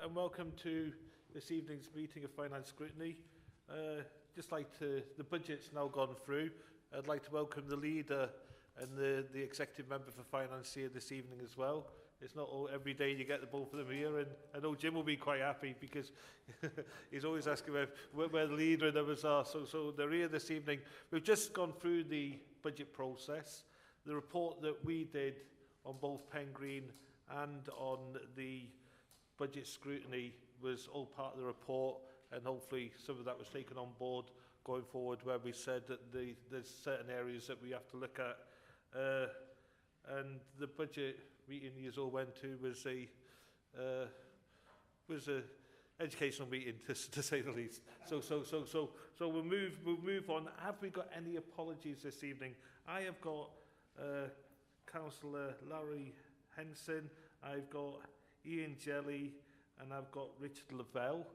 and welcome to this evening's meeting of Finance Scrutiny. Just like to, the budget's now gone through. I'd like to welcome the leader and the executive member for finance here this evening as well. It's not all, every day you get the both of them here, and I know Jim will be quite happy because he's always asking where the leader and others are. So they're here this evening. We've just gone through the budget process. The report that we did on both Pen Green and on the budget scrutiny was all part of the report, and hopefully some of that was taken on board going forward, where we said that there's certain areas that we have to look at. And the budget meeting you all went to was a educational meeting, to say the least. So we'll move on. Have we got any apologies this evening? I have got Councillor Larry Henson, I've got Ian Jelly, and I've got Richard Lavelle.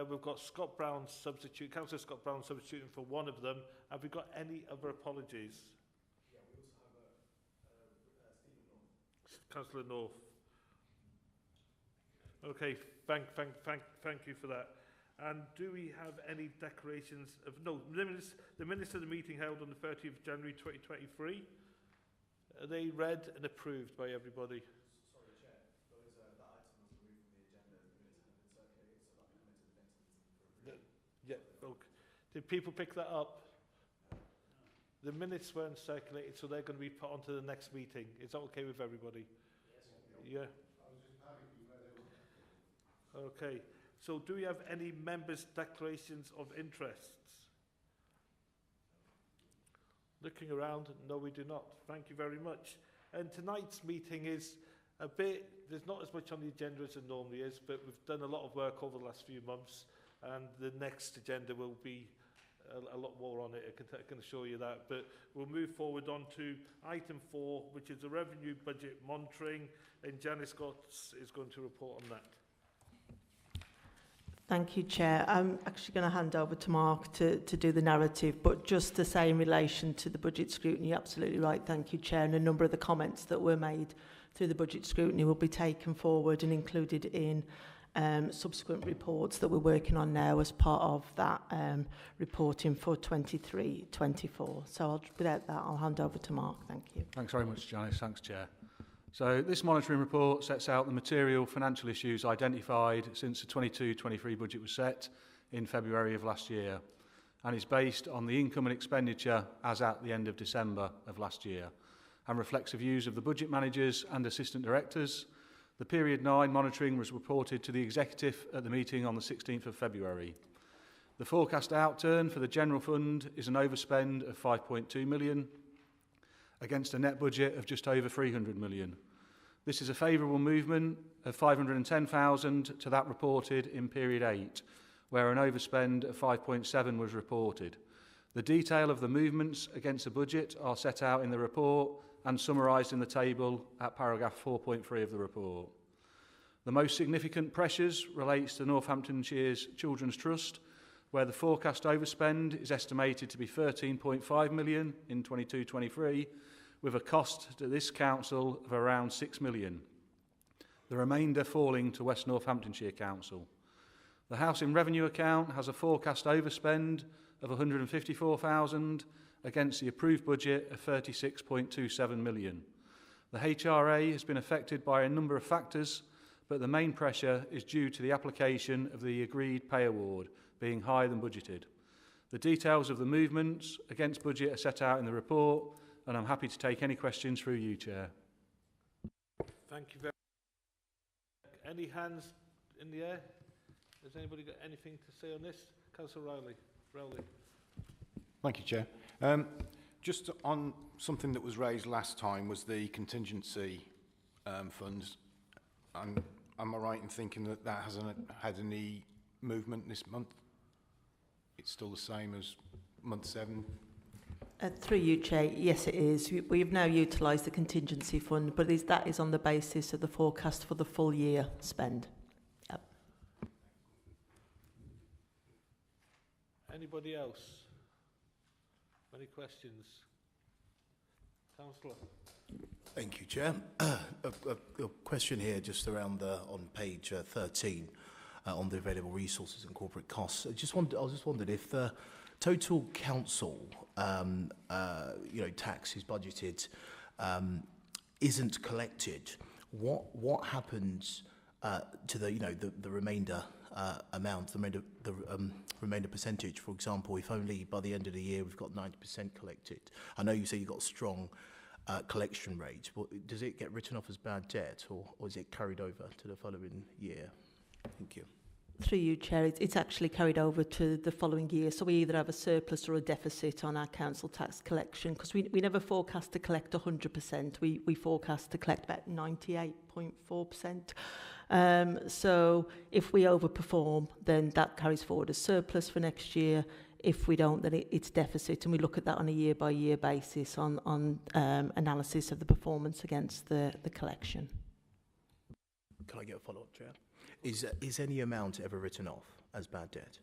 We've got Scott Brown substitute, Councillor Scott Brown substituting for one of them. Have we got any other apologies? Yeah, we also have Stephen North. Councillor North. Okay, thank you for that. And do we have any declarations of no? The minutes of the meeting held on the 30th of January 2023. Are they read and approved by everybody? Sorry, Chair. That item was removed from the agenda. The minutes have been circulated, so that will come into the next meeting for review. Yeah. Okay. Did people pick that up? The minutes weren't circulated, so they're going to be put onto the next meeting. Is that okay with everybody? Yes. Yeah. I was just panicking where they were. Okay. So do we have any members' declarations of interests? Looking around, no, we do not. Thank you very much. And tonight's meeting is a bit, there's not as much on the agenda as there normally is, but we've done a lot of work over the last few months, and the next agenda will be a lot more on it, I can assure you that. But we'll move forward on to item 4, which is the revenue budget monitoring, and Janice Scott is going to report on that. Thank you, Chair. I'm actually going to hand over to Mark to do the narrative, but just to say in relation to the budget scrutiny, you're absolutely right, thank you, Chair, and a number of the comments that were made through the budget scrutiny will be taken forward and included in subsequent reports that we're working on now as part of that reporting for 23-24. So without that, I'll hand over to Mark. Thank you. Thanks very much, Janice. Thanks, Chair. So this monitoring report sets out the material financial issues identified since the 22-23 budget was set in February of last year, and is based on the income and expenditure as at the end of December of last year, and reflects the views of the budget managers and assistant directors. The period 9 monitoring was reported to the executive at the meeting on the 16th of February. The forecast outturn for the general fund is an overspend of 5.2 million against a net budget of just over 300 million. This is a favourable movement of 510,000 to that reported in period 8, where an overspend of 5.7 was reported. The detail of the movements against the budget are set out in the report and summarised in the table at paragraph 4.3 of the report. The most significant pressures relates to Northamptonshire's Children's Trust, where the forecast overspend is estimated to be 13.5 million in 22-23, with a cost to this council of around 6 million. The remainder falling to West Northamptonshire Council. The Housing Revenue account has a forecast overspend of 154,000 against the approved budget of 36.27 million. The HRA has been affected by a number of factors, but the main pressure is due to the application of the agreed pay award being higher than budgeted. The details of the movements against budget are set out in the report, and I'm happy to take any questions through you, Chair. Thank you very much. Any hands in the air? Has anybody got anything to say on this? Councillor Rowley. Thank you, Chair. Just on something that was raised last time was the contingency funds. And am I right in thinking that that hasn't had any movement this month? It's still the same as month 7? Through you, Chair, yes it is. We've now utilised the contingency fund, but that is on the basis of the forecast for the full year spend. Yep. Anybody else? Any questions? Councillor. Thank you, Chair. A question here just around on page 13 on the available resources and corporate costs. I just wondered if the total council tax is budgeted isn't collected, what happens to the remainder amount, the remainder percentage? For example, if only by the end of the year we've got 90% collected. I know you say you've got strong collection rate. Well, does it get written off as bad debt, or is it carried over to the following year? Thank you. Through you, Chair, it's actually carried over to the following year. So we either have a surplus or a deficit on our council tax collection, because we never forecast to collect 100%. We forecast to collect about 98.4%. So if we overperform, then that carries forward as surplus for next year. If we don't, then it's deficit, and we look at that on a year-by-year basis on analysis of the performance against the collection. Can I get a follow-up, Chair? Is any amount ever written off as bad debt?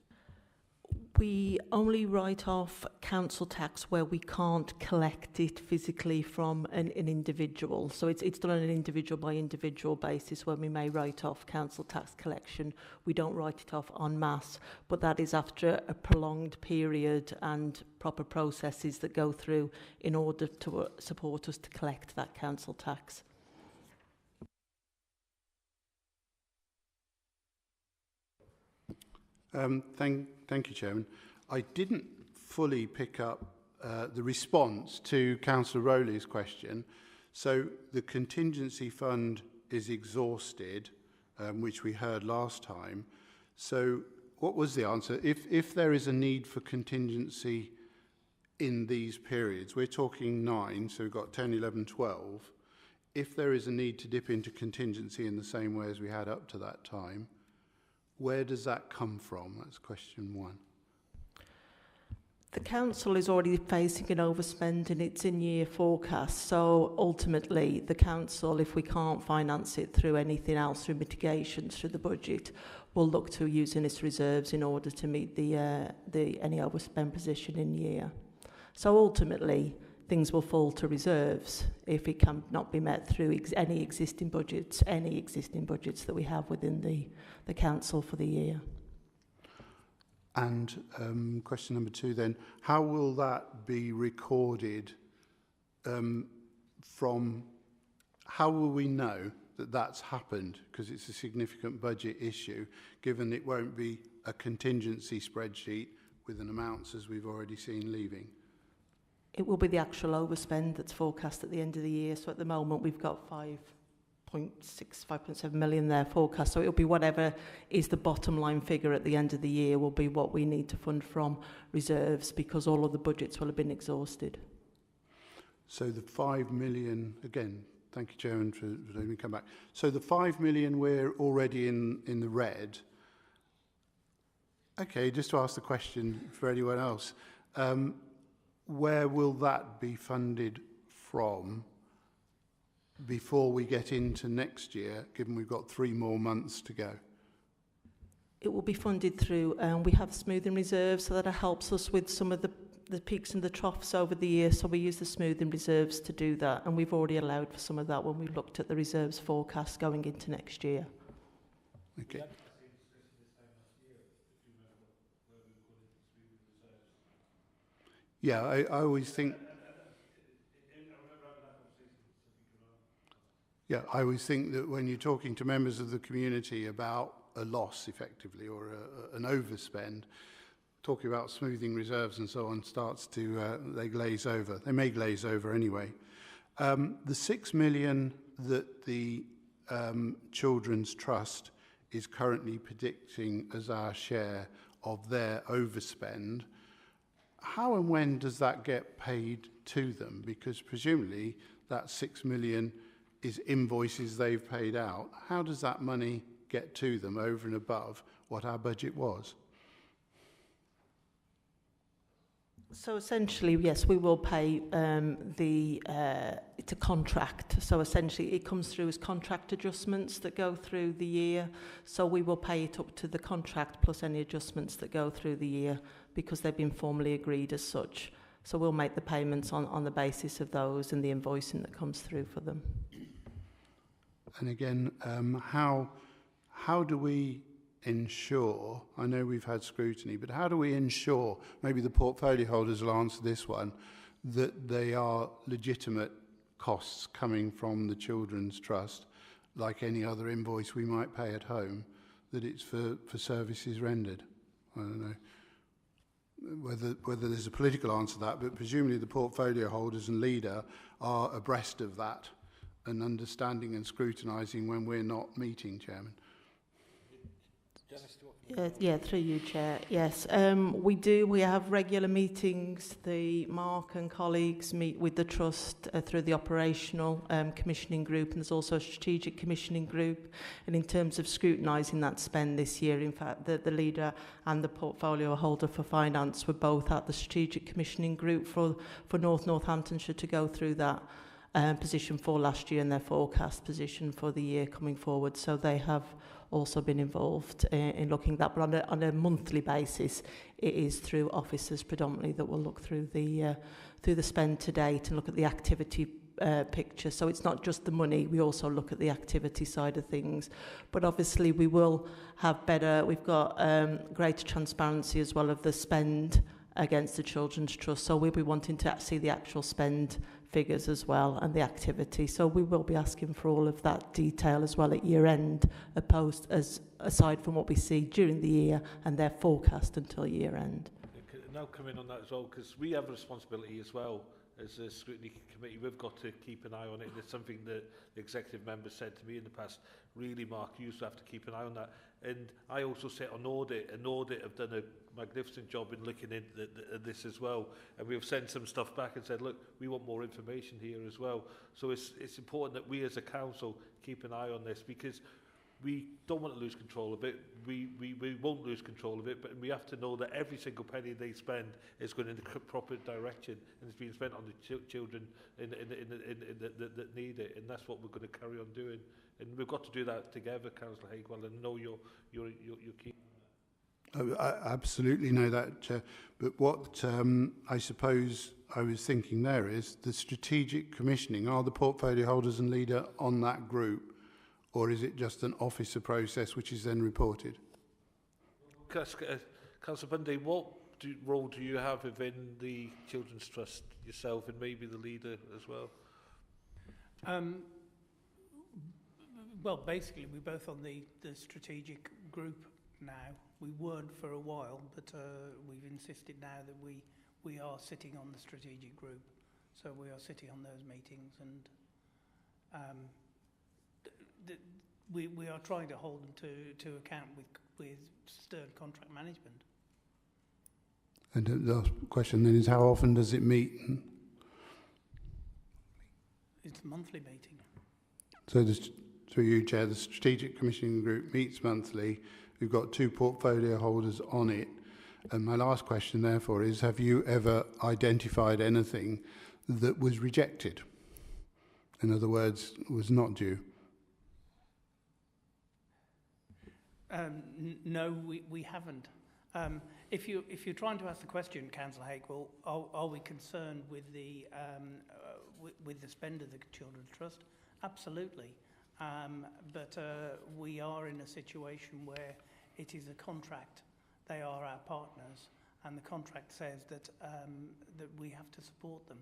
We only write off council tax where we can't collect it physically from an individual. So it's done on an individual by individual basis when we may write off council tax collection. We don't write it off en masse, but that is after a prolonged period and proper processes that go through in order to support us to collect that council tax. Thank you, Chairman. I didn't fully pick up the response to Councillor Rowley's question. So the contingency fund is exhausted, which we heard last time. So what was the answer? If there is a need for contingency in these periods, we're talking 9, so we've got 10, 11, 12. If there is a need to dip into contingency in the same way as we had up to that time, where does that come from? That's question 1. The council is already facing an overspend in its in-year forecast, so ultimately the council, if we can't finance it through anything else, through mitigations through the budget, will look to using its reserves in order to meet the any overspend position in year. So ultimately, things will fall to reserves if it cannot be met through any existing budgets that we have within the council for the year. And question number 2 then, how will that be recorded how will we know that that's happened? Because it's a significant budget issue, given it won't be a contingency spreadsheet with an amounts as we've already seen leaving. It will be the actual overspend that's forecast at the end of the year. So at the moment, we've got 5.7 million there forecast. So it'll be whatever is the bottom line figure at the end of the year will be what we need to fund from reserves, because all of the budgets will have been exhausted. So the 5 million, again, thank you, Chairman, for letting me come back. So the 5 million we're already in the red. Okay, just to ask the question for anyone else. Where will that be funded from before we get into next year, given we've got 3 more months to go? It will be funded through, we have smoothing reserves, so that helps us with some of the peaks and the troughs over the year. So we use the smoothing reserves to do that, and we've already allowed for some of that when we looked at the reserves forecast going into next year. Okay. Yeah, I always think. Yeah, I always think that when you're talking to members of the community about a loss, effectively, or an overspend, talking about smoothing reserves and so on starts to they glaze over. They may glaze over anyway. The 6 million that the Children's Trust is currently predicting as our share of their overspend. How and when does that get paid to them? Because presumably that 6 million is invoices they've paid out. How does that money get to them over and above what our budget was? So essentially, yes, we will pay it's a contract. So essentially it comes through as contract adjustments that go through the year. So we will pay it up to the contract plus any adjustments that go through the year, because they've been formally agreed as such. So we'll make the payments on the basis of those and the invoicing that comes through for them. And again, how do we ensure, I know we've had scrutiny, but how do we ensure, maybe the portfolio holders will answer this one, that they are legitimate costs coming from the Children's Trust, like any other invoice we might pay at home, that it's for services rendered? I don't know whether there's a political answer to that, but presumably the portfolio holders and leader are abreast of that and understanding and scrutinising when we're not meeting, Chairman. Yeah, through you, Chair. Yes, we do. We have regular meetings. Mark and colleagues meet with the Trust through the operational commissioning group, and there's also a strategic commissioning group. And in terms of scrutinising that spend this year, in fact, the leader and the portfolio holder for finance were both at the strategic commissioning group for Northamptonshire to go through that position for last year and their forecast position for the year coming forward. So they have also been involved in looking at that, but on a monthly basis, it is through officers predominantly that will look through the spend to date and look at the activity picture. So it's not just the money, we also look at the activity side of things. But obviously we will have we've got greater transparency as well of the spend against the Children's Trust. So we'll be wanting to see the actual spend figures as well and the activity. So we will be asking for all of that detail as well at year end, aside from what we see during the year and their forecast until year end. Now come in on that as well, because we have a responsibility as well as a scrutiny committee. We've got to keep an eye on it, and it's something that the executive member said to me in the past. Really, Mark, you used to have to keep an eye on that. And I also sit on audit, and audit have done a magnificent job in looking at this as well. And we've sent some stuff back and said, look, we want more information here as well. So it's important that we as a council keep an eye on this, because we don't want to lose control of it. We won't lose control of it, but we have to know that every single penny they spend is going in the proper direction and it's being spent on the children that need it. And that's what we're going to carry on doing. And we've got to do that together, Councillor Hakewell, and know you're keen. I absolutely know that, Chair. But what I suppose I was thinking there is the strategic commissioning. Are the portfolio holders and leader on that group, or is it just an officer process which is then reported? Councillor Bundy, what role do you have within the Children's Trust yourself, and maybe the leader as well? Well, basically, we're both on the strategic group now. We weren't for a while, but we've insisted now that we are sitting on the strategic group. So we are sitting on those meetings, and we are trying to hold them to account with stern contract management. And the last question then is, how often does it meet? It's a monthly meeting. So through you, Chair, the Strategic Commissioning Group meets monthly. We've got 2 portfolio holders on it. And my last question, therefore, is, have you ever identified anything that was rejected? In other words, was not due? No, we haven't. If you're trying to ask the question, Councillor Hakewell, are we concerned with the spend of the Children's Trust? Absolutely. But we are in a situation where it is a contract. They are our partners, and the contract says that we have to support them.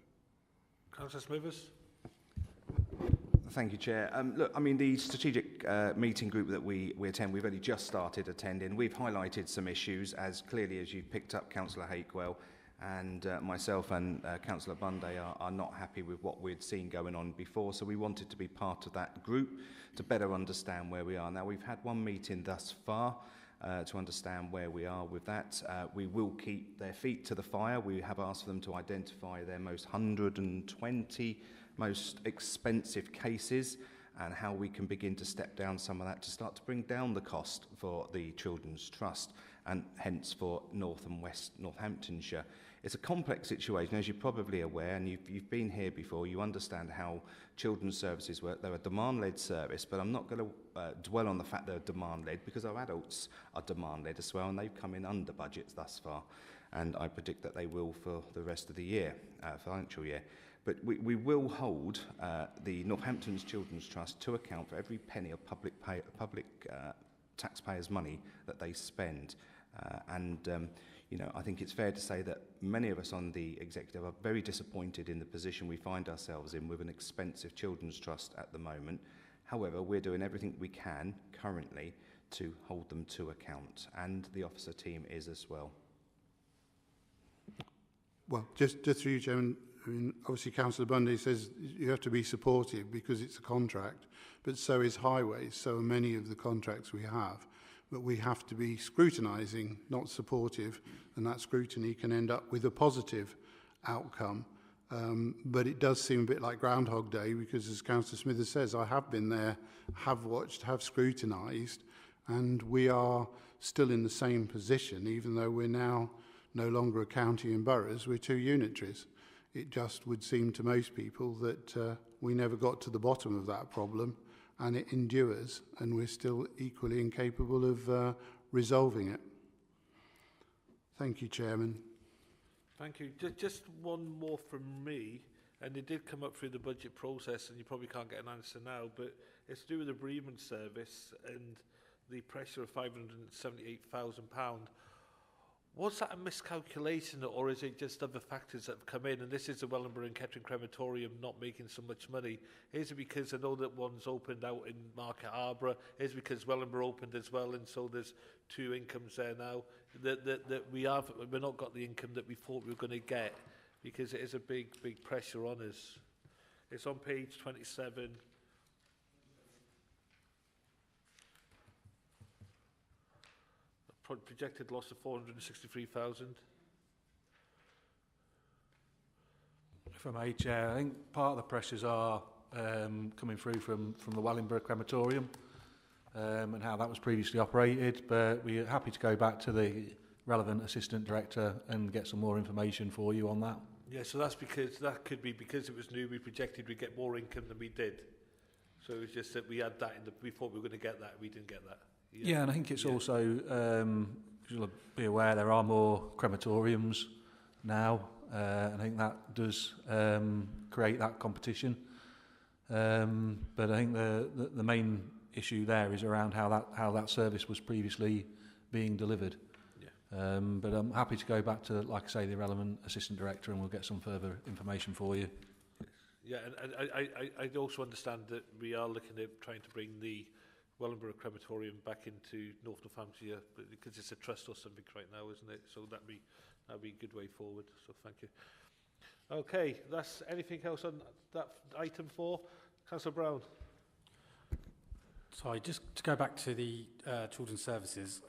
Councillor Smithers? Thank you, Chair. Look, I mean, the strategic meeting group that we attend, we've only just started attending. We've highlighted some issues, as clearly as you've picked up, Councillor Hakewell, and myself and Councillor Bunday are not happy with what we'd seen going on before, so we wanted to be part of that group to better understand where we are. Now, we've had one meeting thus far to understand where we are with that. We will keep their feet to the fire. We have asked them to identify their most 120 most expensive cases and how we can begin to step down some of that to start to bring down the cost for the Children's Trust and hence for North and West Northamptonshire. It's a complex situation, as you're probably aware, and you've been here before. You understand how children's services work. They're a demand-led service, but I'm not going to dwell on the fact they're demand-led, because our adults are demand-led as well, and they've come in under budgets thus far, and I predict that they will for the rest of the year, financial year. But we will hold the Northampton's Children's Trust to account for every penny of public taxpayers' money that they spend. You know, I think it's fair to say that many of us on the executive are very disappointed in the position we find ourselves in with an expensive children's trust at the moment. However, we're doing everything we can currently to hold them to account, and the officer team is as well. Well, just through you, Chairman, I mean, obviously Councillor Bundy says you have to be supportive because it's a contract, but so is Highways, so are many of the contracts we have. But we have to be scrutinising, not supportive, and that scrutiny can end up with a positive outcome. But it does seem a bit like Groundhog Day because, as Councillor Smithers says, I have been there, have watched, have scrutinised, and we are still in the same position, even though we're now no longer a county and boroughs, we're 2 unitaries. It just would seem to most people that we never got to the bottom of that problem, and it endures, and we're still equally incapable of resolving it. Thank you, Chairman. Thank you. Just one more from me, and it did come up through the budget process, and you probably can't get an answer now, but it's to do with the bereavement service and the pressure of £578,000. Was that a miscalculation, or is it just other factors that have come in? And this is the Wellingborough and Kettering Crematorium not making so much money. Is it because I know that one's opened out in Market Harborough? Is it because Wellingborough opened as well, and so there's 2 incomes there now? That we've not got the income that we thought we were going to get, because it is a big pressure on us. It's on page 27. Projected loss of 463,000. From a Chair, I think part of the pressures are coming through from the Wellingborough Crematorium and how that was previously operated, but we're happy to go back to the relevant Assistant Director and get some more information for you on that. Yeah, so that could be because it was new, we projected we'd get more income than we did. So it was just that we had that we thought we were going to get that, we didn't get that. Yeah, and I think it's also, you'll be aware there are more crematoriums now, and I think that does create that competition. But I think the main issue there is around how that service was previously being delivered. Yeah. But I'm happy to go back to, like I say, the relevant Assistant Director, and we'll get some further information for you. Yeah, and I also understand that we are looking at trying to bring the Wellingborough Crematorium back into North Northamptonshire, because it's a trust or something right now, isn't it? So that'd be a good way forward. So thank you. Okay, that's anything else on that item 4? Councillor Brown. Sorry, just to go back to the children's services,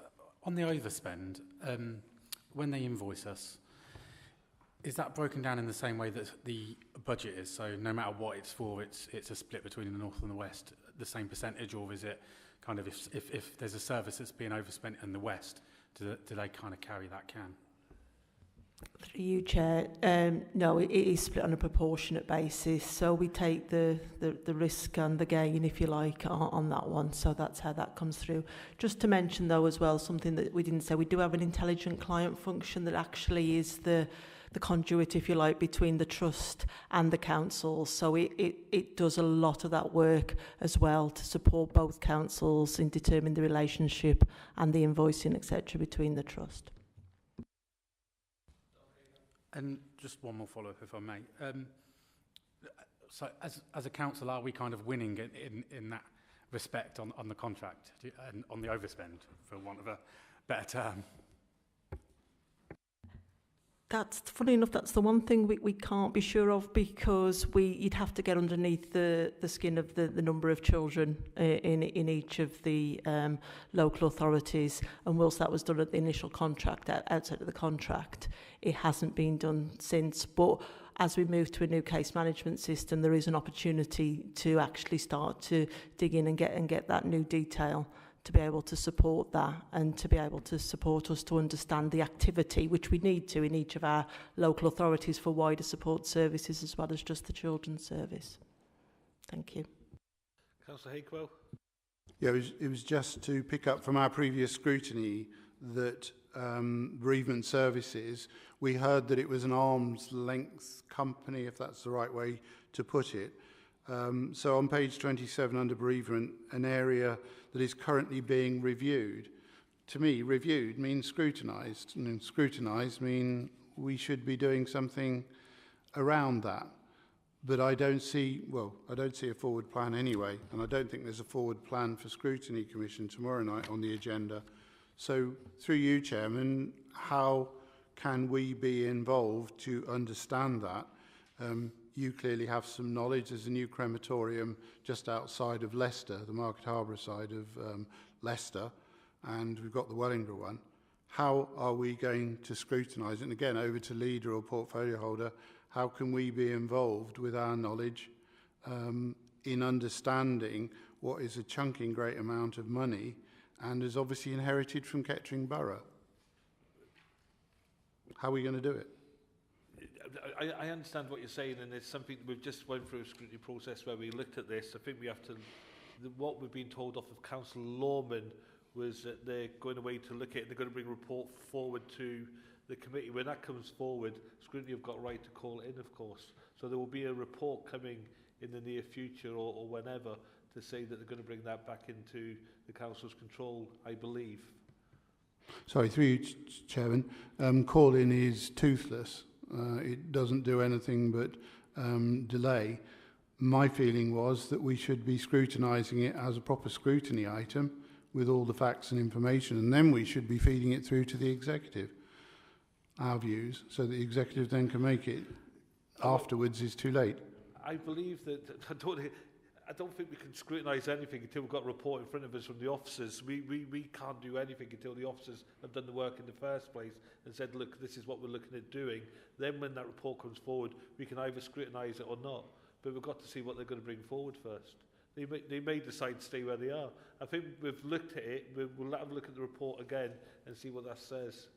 on the overspend, when they invoice us, is that broken down in the same way that the budget is? So no matter what it's for, it's a split between the north and the west, the same percentage, or is it kind of if there's a service that's being overspent in the west, do they kind of carry that can? Through you, Chair. No, it is split on a proportionate basis. So we take the risk and the gain, if you like, on that one. So that's how that comes through. Just to mention, though, as well, something that we didn't say, we do have an intelligent client function that actually is the conduit, if you like, between the trust and the council. So it does a lot of that work as well to support both councils in determining the relationship and the invoicing, etc., between the trust. And just one more follow-up, if I may. So as a council, are we kind of winning in that respect on the contract and on the overspend, for want of a better term? That's, funny enough, that's the one thing we can't be sure of, because you'd have to get underneath the skin of the number of children in each of the local authorities. And whilst that was done at the initial contract, outside of the contract, it hasn't been done since. But as we move to a new case management system, there is an opportunity to actually start to dig in and get that new detail, to be able to support that and to be able to support us to understand the activity, which we need to in each of our local authorities for wider support services as well as just the children's service. Thank you. Councillor Hakewell. Yeah, it was just to pick up from our previous scrutiny that bereavement services, we heard that it was an arm's length company, if that's the right way to put it. So on page 27 under bereavement, an area that is currently being reviewed. To me, reviewed means scrutinised, and scrutinised mean we should be doing something around that. But I don't see a forward plan anyway, and I don't think there's a forward plan for Scrutiny Commission tomorrow night on the agenda. So through you, Chairman, how can we be involved to understand that? You clearly have some knowledge. There's a new crematorium just outside of Leicester, the Market Harbour side of Leicester, and we've got the Wellingborough one. How are we going to scrutinise it? And again, over to leader or portfolio holder, how can we be involved with our knowledge in understanding what is a chunking great amount of money and is obviously inherited from Kettering Borough? How are we going to do it? I understand what you're saying, and it's something we've just went through a scrutiny process where we looked at this. I think we have to, what we've been told off of Councillor Lawman was that they're going away to look at it, they're going to bring a report forward to the committee. When that comes forward, Scrutiny have got a right to call it in, of course. So there will be a report coming in the near future or whenever to say that they're going to bring that back into the Council's control, I believe. Sorry, through you, Chairman. Call-in is toothless. It doesn't do anything but delay. My feeling was that we should be scrutinising it as a proper scrutiny item with all the facts and information, and then we should be feeding it through to the executive, our views, so the executive then can make it. Afterwards is too late. I believe that, I don't think we can scrutinise anything until we've got a report in front of us from the officers. We can't do anything until the officers have done the work in the first place and said, look, this is what we're looking at doing. Then when that report comes forward, we can either scrutinise it or not. But we've got to see what they're going to bring forward first. They may decide to stay where they are. I think we've looked at it. We'll have a look at the report again and see what that says.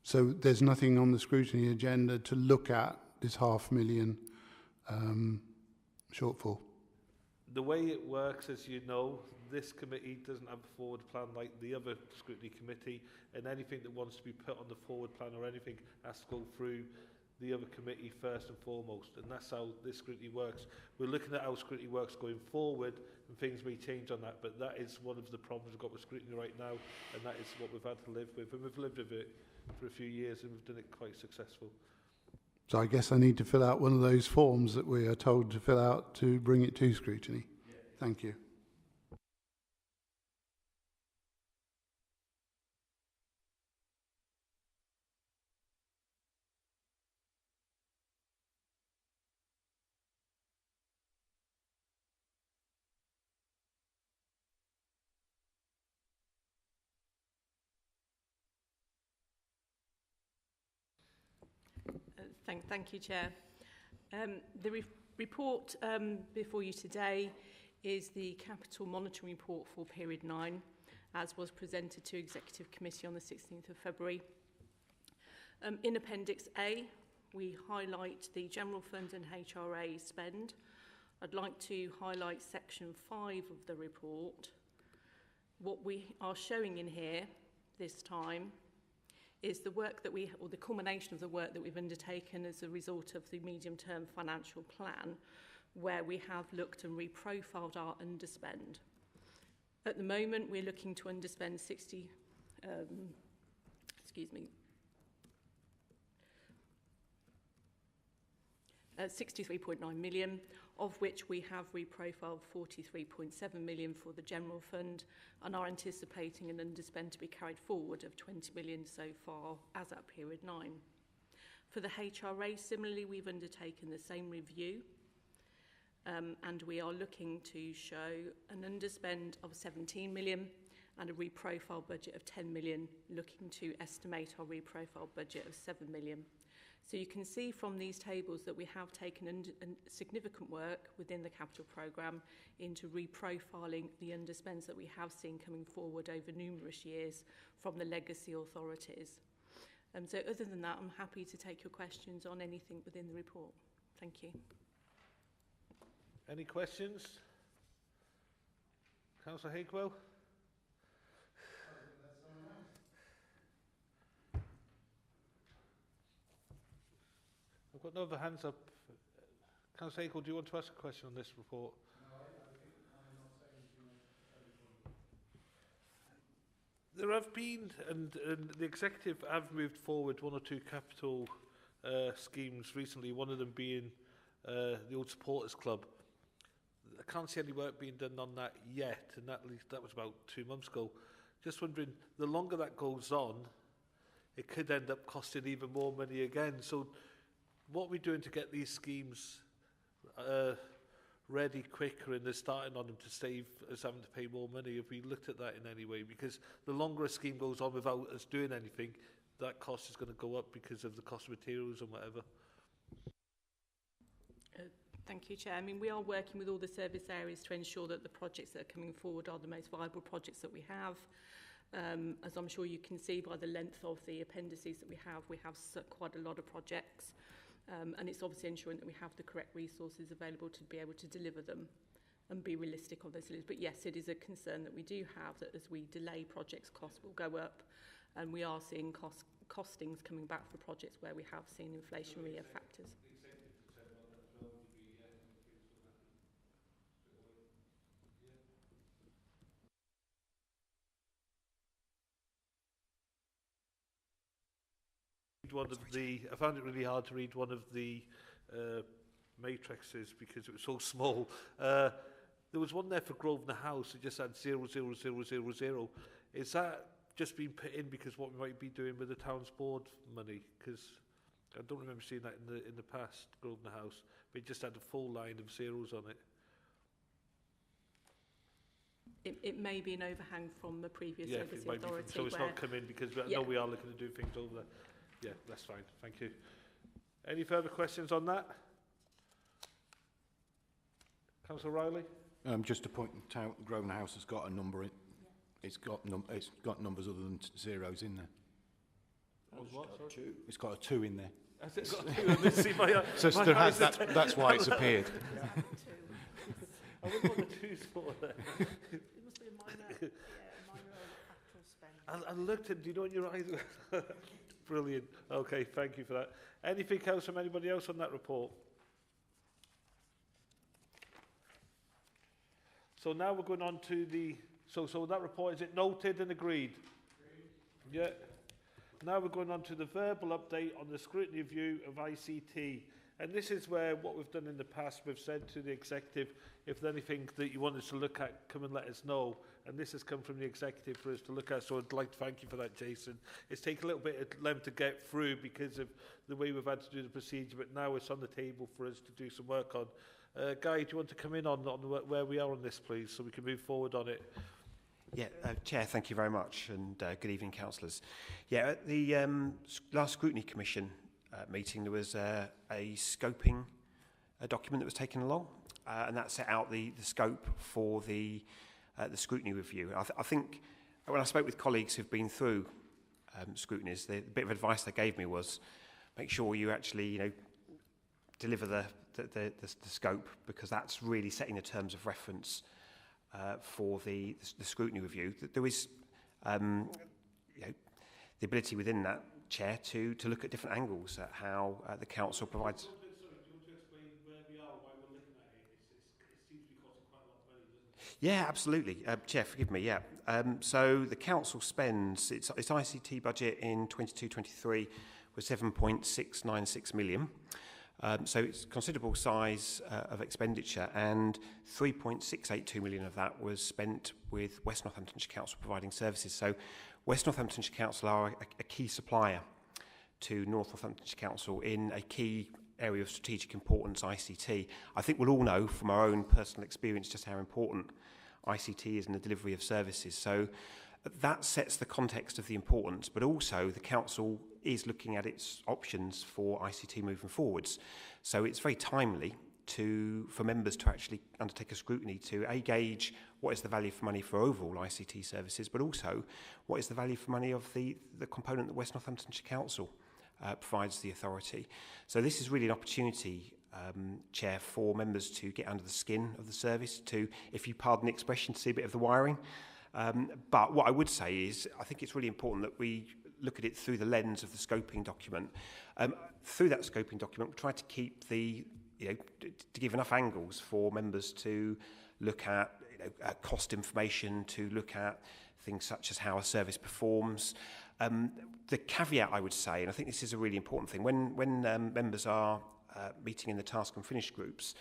So there's nothing on the scrutiny agenda to look at this £500,000 shortfall? The way it works, as you know, this committee doesn't have a forward plan like the other scrutiny committee, and anything that wants to be put on the forward plan or anything has to go through the other committee first and foremost, and that's how this scrutiny works. We're looking at how scrutiny works going forward, and things may change on that, but that is one of the problems we've got with scrutiny right now, and that is what we've had to live with, and we've lived with it for a few years, and we've done it quite successful. So I guess I need to fill out one of those forms that we are told to fill out to bring it to scrutiny. Yeah. Thank you. Thank you, Chair. The report before you today is the Capital Monitoring Report for Period 9, as was presented to Executive Committee on the 16th of February. In Appendix A, we highlight the General Fund and HRA spend. I'd like to highlight Section 5 of the report. What we are showing in here this time is the work that or the culmination of the work that we've undertaken as a result of the medium-term financial plan, where we have looked and reprofiled our underspend. At the moment, we're looking to underspend 63.9 million, of which we have reprofiled 43.7 million for the general fund and are anticipating an underspend to be carried forward of 20 million so far as at period 9. For the HRA, similarly, we've undertaken the same review and we are looking to show an underspend of 17 million and a reprofile budget of 10 million, looking to estimate our reprofile budget of 7 million. So you can see from these tables that we have taken significant work within the capital programme into reprofiling the underspends that we have seen coming forward over numerous years from the legacy authorities. So other than that, I'm happy to take your questions on anything within the report. Thank you. Any questions? Councillor Hakewell? I've got no other hands up. Councillor Akel, do you want to ask a question on this report? There have been, and the executive have moved forward one or two capital schemes recently, one of them being the Old Supporters Club. I can't see any work being done on that yet, and at least that was about 2 months ago. Just wondering, the longer that goes on, it could end up costing even more money again. So what are we doing to get these schemes ready quicker, and they're starting on them to save us having to pay more money? Have we looked at that in any way? Because the longer a scheme goes on without us doing anything, that cost is going to go up because of the cost of materials and whatever. Thank you, Chair. I mean, we are working with all the service areas to ensure that the projects that are coming forward are the most viable projects that we have. As I'm sure you can see by the length of the appendices that we have quite a lot of projects. And it's obviously ensuring that we have the correct resources available to be able to deliver them and be realistic on those deliveries. But yes, it is a concern that we do have, that as we delay projects, costs will go up. And we are seeing costings coming back for projects where we have seen inflationary factors. I found it really hard to read one of the matrices because it was so small. There was one there for Grosvenor House. It just had 00000. Is that just been put in because what we might be doing with the town's board money? Because I don't remember seeing that in the past, Grosvenor House. But it just had a full line of zeros on it. It may be an overhang from the previous service authority. So it's not come in because I know we are looking to do things over there. Yeah, that's fine. Thank you. Any further questions on that? Councillor Riley? Just to point out, Grosvenor House has got a number in. It's got numbers other than zeros in there. Oh, what? Sorry? It's got a 2 in there. Has it got 2 in there? See, that's why it's appeared. I wonder what the 2's for there. It must be a minor actual spend. I looked at, do you know in your eyes? Brilliant. Okay, thank you for that. Anything else from anybody else on that report? So now we're going on to the... So that report, is it noted and agreed? Yeah. Now we're going on to the verbal update on the scrutiny review of ICT. And this is where what we've done in the past, we've said to the executive, if there's anything that you want us to look at, come and let us know. And this has come from the executive for us to look at, so I'd like to thank you for that, Jason. It's taken a little bit of length to get through because of the way we've had to do the procedure, but now it's on the table for us to do some work on. Guy, do you want to come in on where we are on this, please, so we can move forward on it? Yeah, Chair, thank you very much, and good evening, councillors. Yeah, at the last Scrutiny Commission meeting, there was a scoping document that was taken along, and that set out the scope for the scrutiny review. I think when I spoke with colleagues who've been through scrutinies, the bit of advice they gave me was make sure you actually, deliver the scope, because that's really setting the terms of reference for the scrutiny review. There is the ability within that, Chair, to look at different angles at how the council provides. Sorry, do you want to explain where we are, why we're looking at it? It seems to be costing quite a lot of money, doesn't it? Yeah, absolutely. Chair, forgive me, yeah. So the council spends, its ICT budget in 22-23 was 7.696 million. So it's considerable size of expenditure, and 3.682 million of that was spent with West Northamptonshire Council providing services. So West Northamptonshire Council are a key supplier to North Northamptonshire Council in a key area of strategic importance, ICT. I think we'll all know from our own personal experience just how important ICT is in the delivery of services. So that sets the context of the importance, but also the council is looking at its options for ICT moving forwards. So it's very timely for members to actually undertake a scrutiny to gauge what is the value for money for overall ICT services, but also what is the value for money of the component that West Northamptonshire Council provides the authority. So this is really an opportunity, Chair, for members to get under the skin of the service, to, if you pardon the expression, to see a bit of the wiring. But what I would say is I think it's really important that we look at it through the lens of the scoping document. Through that scoping document, we try to keep the to give enough angles for members to look at cost information, to look at things such as how a service performs. The caveat, I would say, and I think this is a really important thing, when members are meeting in the task and finish groups,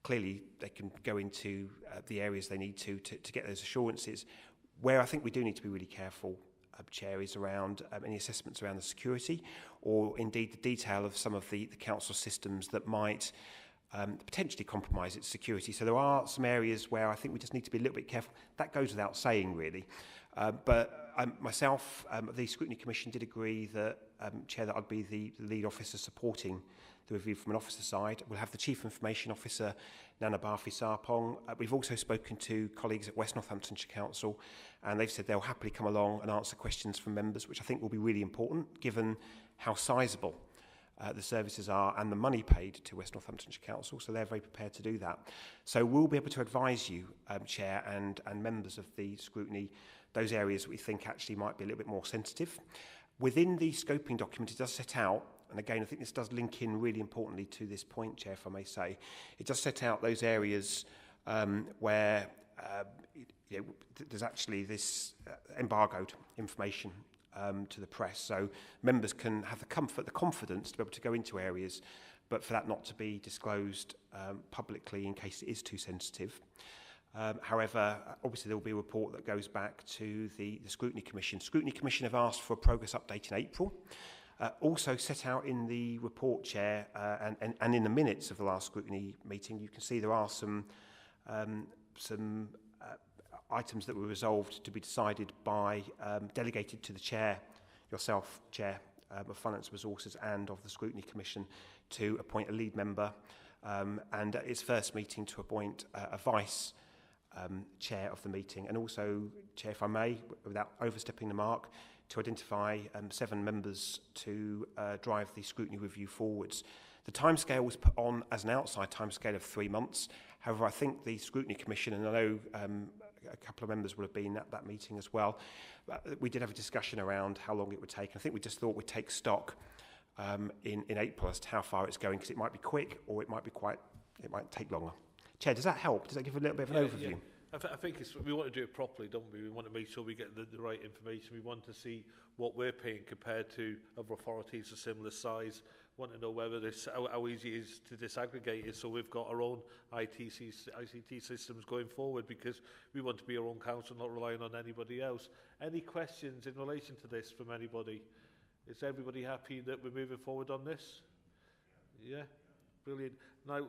clearly they can go into the areas they need to get those assurances. Where I think we do need to be really careful, Chair, is around any assessments around the security, or indeed the detail of some of the council systems that might potentially compromise its security. So there are some areas where I think we just need to be a little bit careful. That goes without saying, really. But myself, the Scrutiny Commission did agree that, Chair, that I'd be the lead officer supporting the review from an officer side. We'll have the Chief Information Officer, Nana Barfi Sarpong. We've also spoken to colleagues at West Northamptonshire Council, and they've said they'll happily come along and answer questions from members, which I think will be really important, given how sizable the services are and the money paid to West Northamptonshire Council, so they're very prepared to do that. So we'll be able to advise you, Chair, and members of the scrutiny, those areas that we think actually might be a little bit more sensitive. Within the scoping document, it does set out, and again, I think this does link in really importantly to this point, Chair, if I may say, it does set out those areas where there's actually this embargoed information to the press. So members can have the comfort, the confidence to be able to go into areas, but for that not to be disclosed publicly in case it is too sensitive. However, obviously there will be a report that goes back to the Scrutiny Commission. Scrutiny Commission have asked for a progress update in April. Also set out in the report, Chair, and in the minutes of the last scrutiny meeting, you can see there are some items that were resolved to be decided by, delegated to the Chair, yourself, Chair, of Finance Resources and of the Scrutiny Commission to appoint a lead member, and at its first meeting to appoint a vice chair of the meeting, and also, Chair, if I may, without overstepping the mark, to identify 7 members to drive the scrutiny review forwards. The timescale was put on as an outside timescale of 3 months. However, I think the Scrutiny Commission, and I know a couple of members will have been at that meeting as well, we did have a discussion around how long it would take. I think we just thought we'd take stock in April as to how far it's going, because it might be quick or it might take longer. Chair, does that help? Does that give a little bit of an overview? Yeah. I think we want to do it properly, don't we? We want to make sure we get the right information. We want to see what we're paying compared to other authorities of similar size. Want to know whether how easy it is to disaggregate it, so we've got our own ICT systems going forward, because we want to be our own council, not relying on anybody else. Any questions in relation to this from anybody? Is everybody happy that we're moving forward on this? Yeah, brilliant. Now,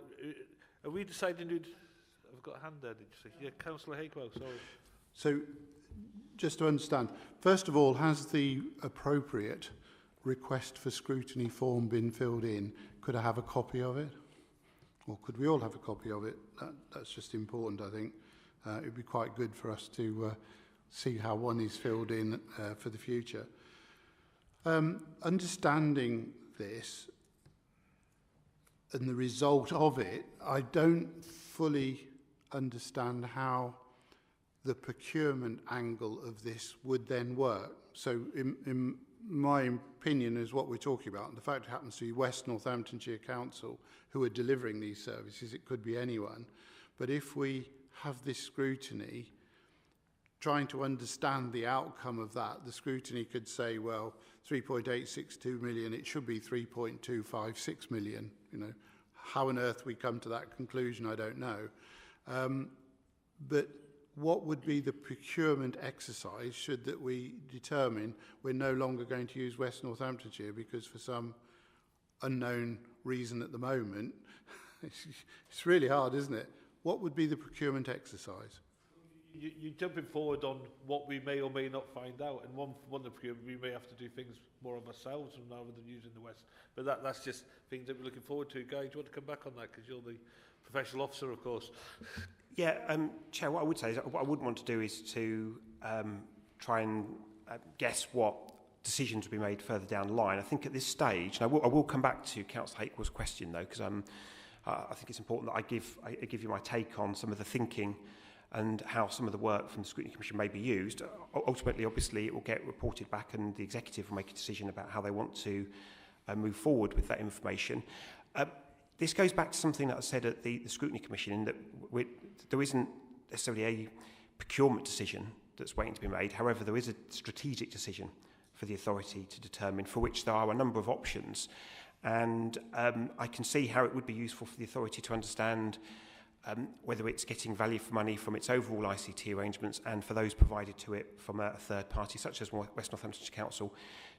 are we deciding who... I've got a hand there, did you say? Yeah, Councillor Hakewell, sorry. So, just to understand, first of all, has the appropriate request for scrutiny form been filled in? Could I have a copy of it? Or could we all have a copy of it? That's just important, I think. It would be quite good for us to see how one is filled in for the future. Understanding this and the result of it, I don't fully understand how the procurement angle of this would then work. So in my opinion is what we're talking about. And the fact it happens to be West Northamptonshire Council who are delivering these services, it could be anyone. But if we have this scrutiny, trying to understand the outcome of that, the scrutiny could say, well, 3.862 million, it should be 3.256 million. You know, how on earth we come to that conclusion, I don't know. But what would be the procurement exercise should that we determine we're no longer going to use West Northamptonshire because for some unknown reason at the moment, it's really hard, isn't it? What would be the procurement exercise? You're jumping forward on what we may or may not find out, and one of the procurement we may have to do things more of ourselves rather than using the West. But that's just things that we're looking forward to. Guy, do you want to come back on that, because you're the professional officer, of course? Yeah, Chair, what I would say is what I wouldn't want to do is to try and guess what decisions will be made further down the line. I think at this stage, and I will come back to Councillor Hakewell's question though, because I think it's important that I give you my take on some of the thinking and how some of the work from the Scrutiny Commission may be used. Ultimately, obviously, it will get reported back and the executive will make a decision about how they want to move forward with that information. this goes back to something that I said at the Scrutiny Commission, in that there isn't necessarily a procurement decision that's waiting to be made. However, there is a strategic decision for the authority to determine, for which there are a number of options. And I can see how it would be useful for the authority to understand whether it's getting value for money from its overall ICT arrangements and for those provided to it from a third party, such as West Northamptonshire Council,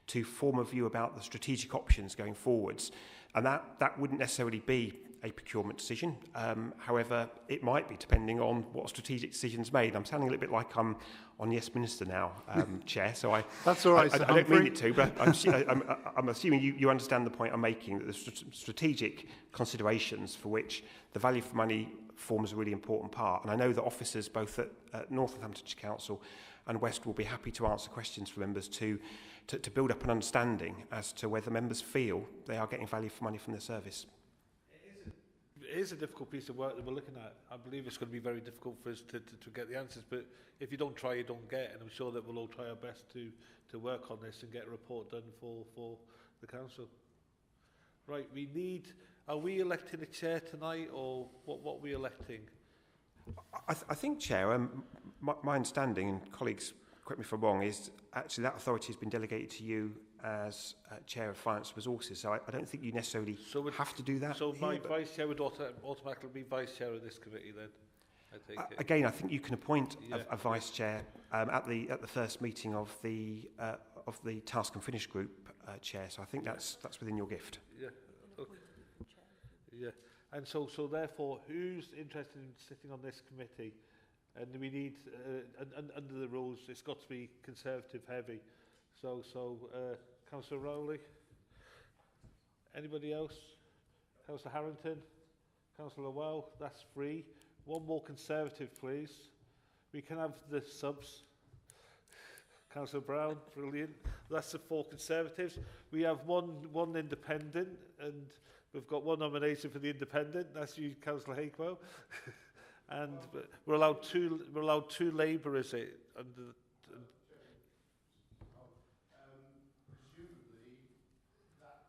to form a view about the strategic options going forwards. And that wouldn't necessarily be a procurement decision. However, it might be, depending on what strategic decision's made. I'm sounding a little bit like I'm on Yes Minister now, Chair, so That's all right, I don't mean it to, but I'm assuming you understand the point I'm making, that the strategic considerations for which the value for money forms a really important part. And I know that officers both at North Northamptonshire Council and West will be happy to answer questions for members to build up an understanding as to whether members feel they are getting value for money from their service. It is a difficult piece of work that we're looking at. I believe it's going to be very difficult for us to get the answers, but if you don't try, you don't get, and I'm sure that we'll all try our best to work on this and get a report done for the council. Right, are we electing a chair tonight, or what are we electing? I think, Chair, my understanding, and colleagues, correct me if I'm wrong, is actually that authority has been delegated to you as Chair of Finance Resources, so I don't think you necessarily have to do that. So my Vice Chair would automatically be Vice Chair of this committee then, I take it? Again, I think you can appoint a Vice Chair at the first meeting of the Task and Finish Group Chair, so I think that's within your gift. Yeah. Okay. Yeah. And so therefore, who's interested in sitting on this committee? And we need, under the rules, it's got to be Conservative heavy. So Councillor Rowley? Anybody else? Councillor Harrington? Councillor Well? That's free. One more Conservative, please. We can have the subs. Councillor Brown, brilliant. That's the 4 Conservatives. We have one independent, and we've got one nomination for the independent. That's you, Councillor Hakewell. And we're allowed two Labour, is it? Under presumably, that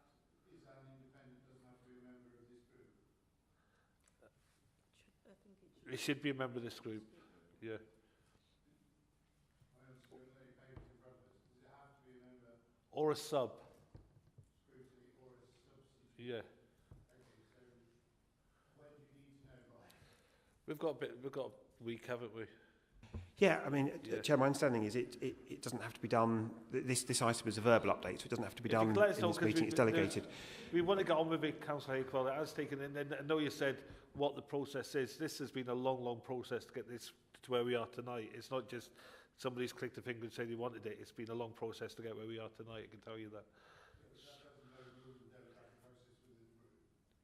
is an independent, doesn't have to be a member of this group. it should be a member of this group. Yeah. Or a sub. Scrutiny or a substitute. Yeah. Okay, so when do you need to know by? We've got a week, haven't we? Yeah, I mean, Chair, my understanding is it doesn't have to be done. This item is a verbal update, so it doesn't have to be done in this meeting. It's delegated. We want to get on with it, Councillor Hakewell. It has taken, and I know you said what the process is. This has been a long process to get this to where we are tonight. It's not just somebody's clicked a finger and said they wanted it. It's been a long process to get where we are tonight, I can tell you that.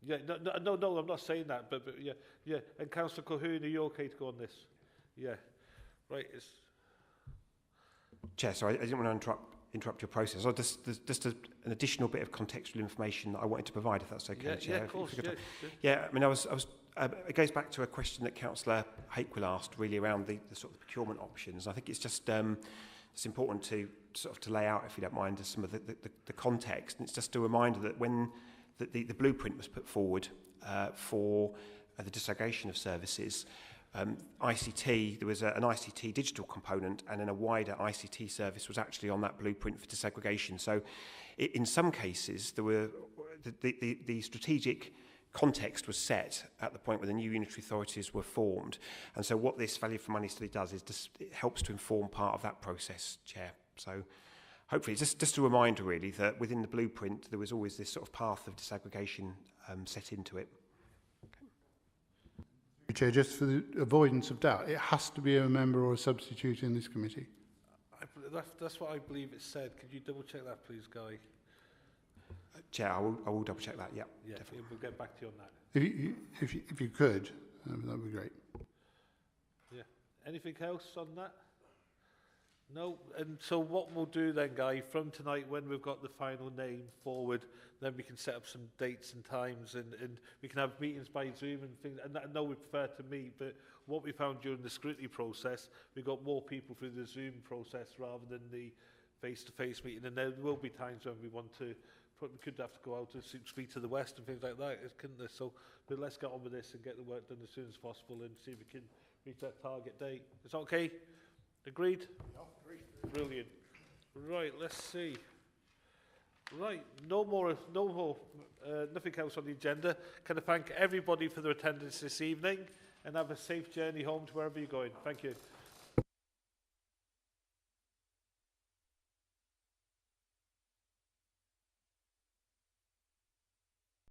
Yeah, no, I'm not saying that, but yeah. And Councillor Colquhoun, are you okay to go on this? Yeah. Right, Chair, sorry, I didn't want to interrupt your process. So there's just an additional bit of contextual information that I wanted to provide, if that's okay, Chair. Yeah, of course. Yeah, I mean, it goes back to a question that Councillor Hakewell asked, really around the sort of procurement options. I think it's just it's important to sort of to lay out, if you don't mind, some of the context. And it's just a reminder that when the blueprint was put forward for the disaggregation of services, ICT, there was an ICT digital component, and then a wider ICT service was actually on that blueprint for disaggregation. So in some cases, there were the strategic context was set at the point where the new unitary authorities were formed. And so what this value for money study does is it helps to inform part of that process, Chair. So hopefully it's just a reminder, really, that within the blueprint, there was always this sort of path of disaggregation set into it. Chair, just for the avoidance of doubt, it has to be a member or a substitute in this committee. That's what I believe it said. Could you double check that, please, Guy? Chair, I will double check that. Yeah, definitely. We'll get back to you on that. If you could, that would be great. Yeah. Anything else on that? No. And so what we'll do then, Guy, from tonight, when we've got the final name forward, then we can set up some dates and times, and we can have meetings by Zoom and things. And I know we prefer to meet, but what we found during the scrutiny process, we got more people through the Zoom process rather than the face-to-face meeting. And there will be times when we want to probably could have to go out to speak to the West and things like that, couldn't there? So, but let's get on with this and get the work done as soon as possible and see if we can reach that target date. Is that okay? Agreed? Yeah, agreed. Brilliant. Right, let's see. Right, nothing else on the agenda. Can I thank everybody for their attendance this evening and have a safe journey home to wherever you're going. Thank you.